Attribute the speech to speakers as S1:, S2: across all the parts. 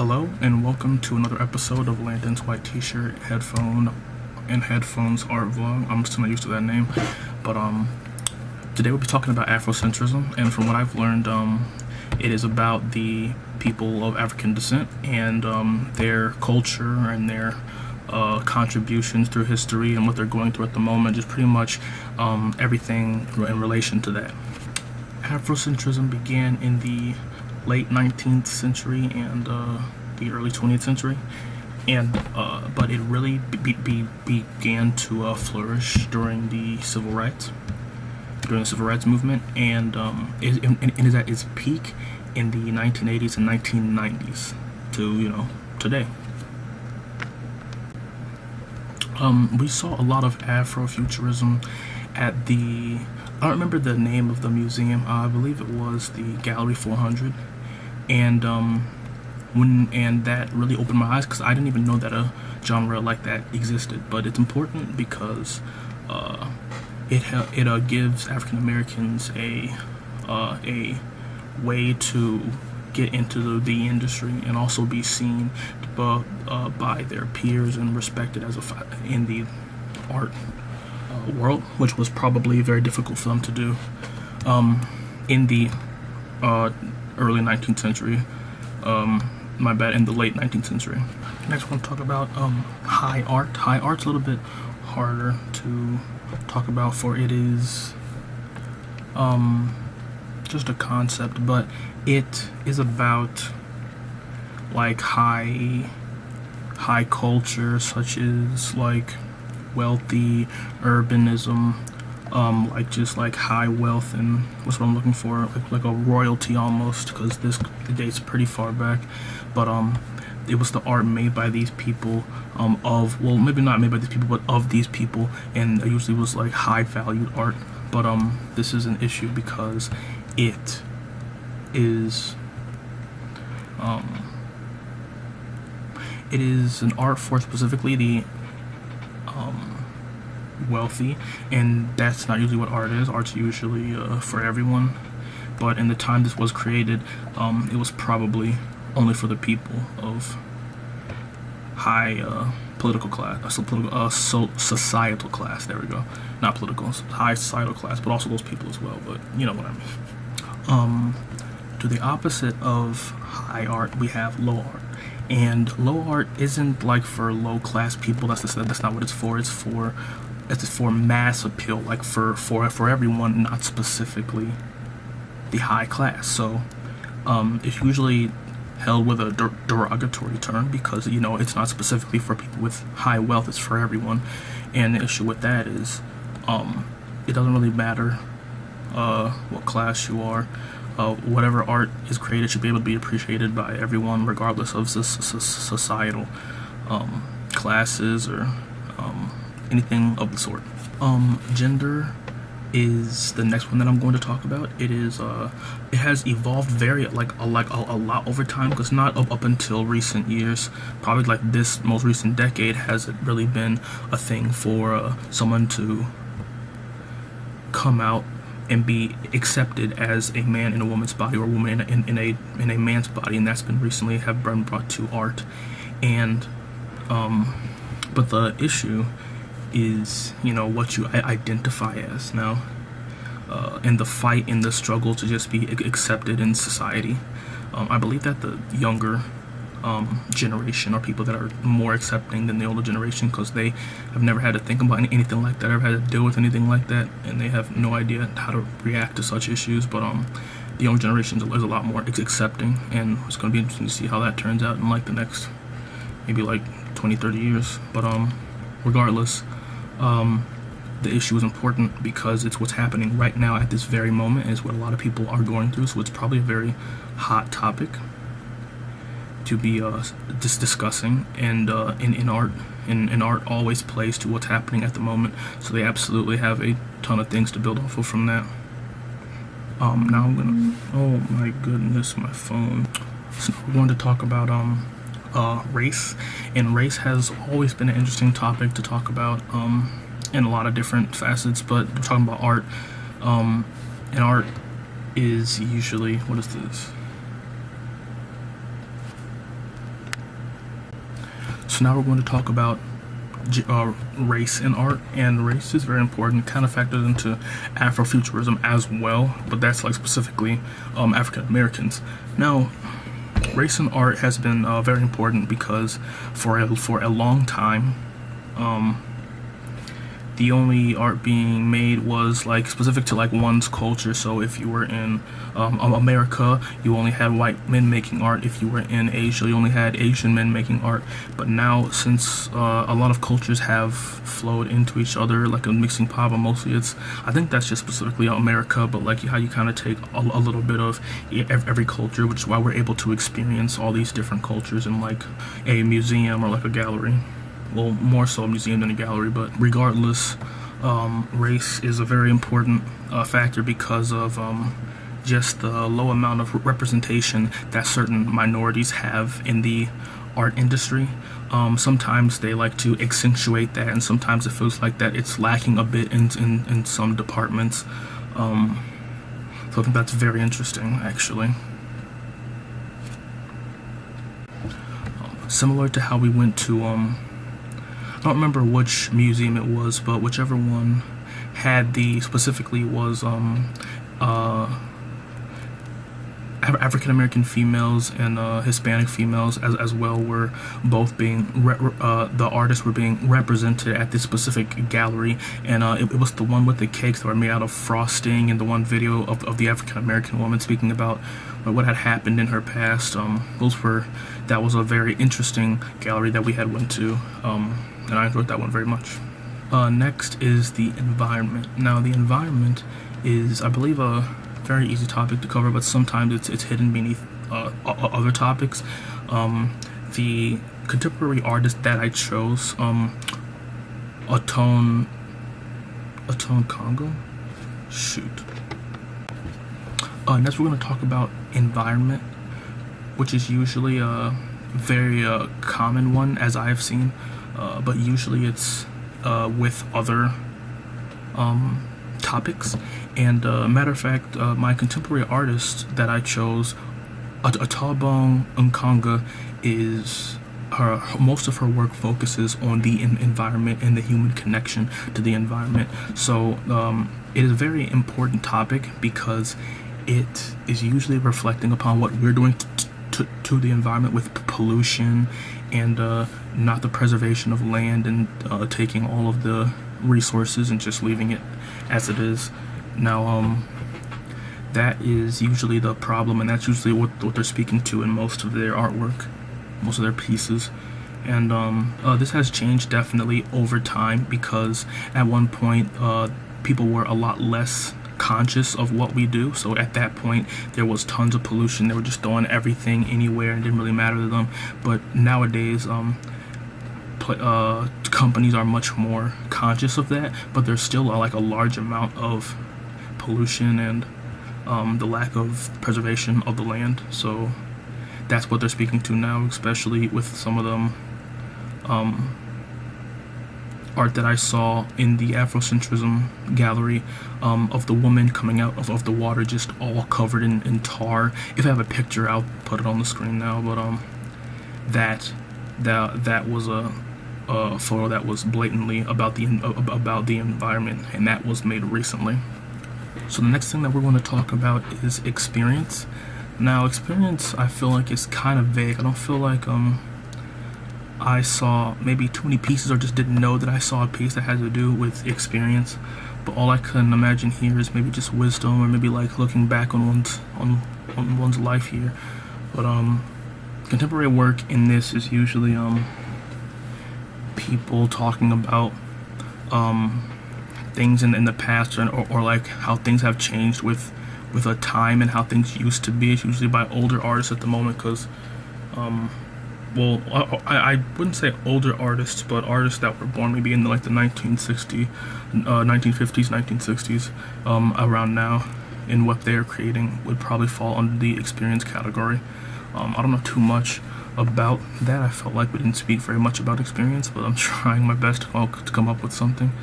S1: Hello and welcome to another episode of Landon's White T-shirt, headphone, and headphones art vlog. I'm still not used to that name, but today we'll be talking about Afrocentrism, and from what I've learned, it is about the people of African descent and their culture and their contributions through history and what they're going through at the moment, just pretty much everything in relation to that. Afrocentrism began in the late 19th century and the early 20th century, and but it really began to flourish during the civil rights movement, and it is at its peak in the 1980s and 1990s to today. We saw a lot of Afrofuturism at the, I don't remember the name of the museum. I believe it was the Gallery 400, and that really opened my eyes because I didn't even know that a genre like that existed. But it's important because it gives African Americans a way to get into the industry and also be seen by their peers and respected in the art world, which was probably very difficult for them to do in the early 19th century. In the late 19th century. Next, we're going to talk about high art. High art's a little bit harder to talk about, for it is just a concept, but it is about like high culture, such as like wealthy urbanism, like just like high wealth, and what's what I'm looking for, like a royalty almost, because this dates pretty far back. But it was the art made by these people, maybe not made by these people, but of these people, and it usually was like high valued art. But this is an issue because it is an art for specifically the wealthy, and that's not usually what art is. Art's usually for everyone, but in the time this was created, it was probably only for the people of high political class, societal class. There we go. Not political, high societal class, but also those people as well. But you know what I mean. To the opposite of high art, we have low art. And low art isn't like for low class people. That's not what it's for. It's for mass appeal, like for everyone, not specifically the high class. So it's usually held with a derogatory term because it's not specifically for people with high wealth. It's for everyone. And the issue with that is it doesn't really matter what class you are. Whatever art is created should be able to be appreciated by everyone, regardless of societal classes or anything of the sort. Gender is the next one that I'm going to talk about. It has evolved very a lot over time, because not up until recent years, probably like this most recent decade, has it really been a thing for someone to come out and be accepted as a man in a woman's body, or a woman in a man's body, and that's been recently have been brought to art. And but the issue is what you identify as now, and the fight and the struggle to just be accepted in society. I believe that the younger generation are people that are more accepting than the older generation, because they have never had to think about anything like that, ever had to deal with anything like that, and they have no idea how to react to such issues. But the younger generation is a lot more accepting, and it's going to be interesting to see how that turns out in like the next maybe like 20-30 years. But regardless, the issue is important because it's what's happening right now at this very moment, and it's what a lot of people are going through. So it's probably a very hot topic to be discussing, and in art, and art always plays to what's happening at the moment, so they absolutely have a ton of things to build off of from that. Now I'm gonna, oh my goodness, my phone. So we're going to talk about race, and race has always been an interesting topic to talk about in a lot of different facets, but we're talking about art, and art is usually, what is this? So now we're going to talk about race in art, and race is very important, kind of factors into Afrofuturism as well, but that's like specifically African Americans. Now, race in art has been very important because for a long time, the only art being made was like specific to like one's culture. So if you were in America, you only had white men making art. If you were in Asia, you only had Asian men making art. But now, since a lot of cultures have flowed into each other like a mixing pot, but mostly I think that's just specifically America, but like how you kind of take a little bit of every culture, which is why we're able to experience all these different cultures in like a museum or like a gallery. Well, more so a museum than a gallery, but regardless, race is a very important factor because of just the low amount of representation that certain minorities have in the art industry. Sometimes they like to accentuate that, and sometimes it feels like that it's lacking a bit in some departments. So I think that's very interesting, actually. Similar to how we went to I don't remember which museum it was, but whichever one had specifically was African American females and Hispanic females as well were both being the artists were being represented at this specific gallery, and it was the one with the cakes that were made out of frosting, and the one video of the African American woman speaking about what had happened in her past. That was a very interesting gallery that we had went to, and I enjoyed that one very much. Next is the environment. Now, the environment is, I believe, a very easy topic to cover, but sometimes it's hidden beneath other topics. The contemporary artist that I chose, Atone Congo. Next we're going to talk about environment, which is usually a very common one, as I've seen, but usually it's with other topics. And matter of fact, my contemporary artist that I chose, Atone Congo, is most of her work focuses on the environment and the human connection to the environment. So it is a very important topic because it is usually reflecting upon what we're doing to the environment with pollution and not the preservation of land, and taking all of the resources and just leaving it as it is. Now, that is usually the problem, and that's usually what they're speaking to in most of their artwork, most of their pieces. And this has changed definitely over time, because at one point people were a lot less conscious of what we do. So at that point there was tons of pollution. They were just throwing everything anywhere and it didn't really matter to them. But nowadays companies are much more conscious of that, but there's still like a large amount of pollution and the lack of preservation of the land. So that's what they're speaking to now, especially with some of them art that I saw in the Afrocentrism gallery, of the woman coming out of the water just all covered in tar. If I have a picture, I'll put it on the screen now, but that was a photo that was blatantly about the environment, and that was made recently. So the next thing that we're going to talk about is experience. Now, experience, I feel like, is kind of vague. I don't feel like I saw maybe too many pieces, or just didn't know that I saw a piece that had to do with experience. But all I can imagine here is maybe just wisdom, or maybe like looking back on one's life here. But contemporary work in this is usually people talking about things in the past, or like how things have changed with a time and how things used to be. It's usually by older artists at the moment, because well, I wouldn't say older artists, but artists that were born maybe in like the 1950s, 1960s, around now, and what they're creating would probably fall under the experience category. I don't know too much about that. I felt like we didn't speak very much about experience, but I'm trying my best to come up with something.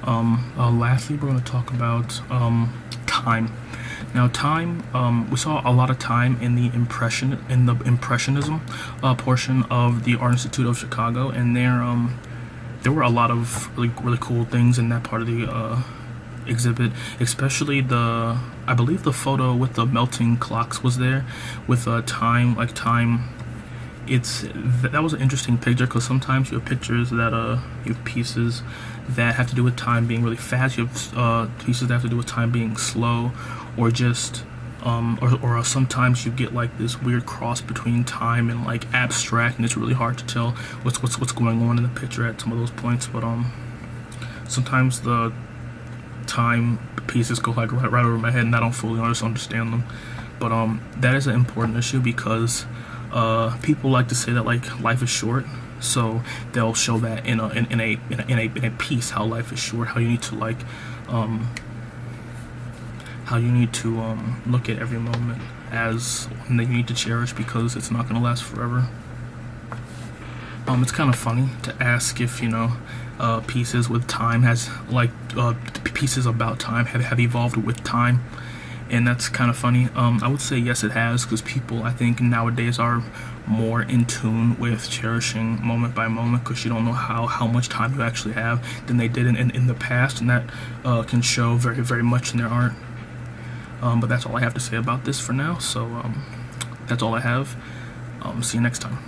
S1: Lastly, we're going to talk about time. Now, time, we saw a lot of time in the impressionism portion of the Art Institute of Chicago, and there were a lot of really cool things in that part of the exhibit, especially I believe the photo with the melting clocks was there with time, like time. That was an interesting picture, because sometimes you have pictures that you have pieces that have to do with time being really fast. You have pieces that have to do with time being slow, or just or sometimes you get like this weird cross between time and like abstract, and it's really hard to tell what's going on in the picture at some of those points. But sometimes the time pieces go like right over my head, and I don't fully understand them. But that is an important issue, because people like to say that like life is short, so they'll show that in a piece, how life is short, how you need to like look at every moment as one that you need to cherish, because it's not going to last forever. It's kind of funny to ask if pieces with time pieces about time have evolved with time. And that's kind of funny. I would say yes, it has, because people, I think, nowadays are more in tune with cherishing moment by moment, because you don't know how much time you actually have than they did in the past, and that can show very, very much in their art. But that's all I have to say about this for now. So that's all I have. See you next time.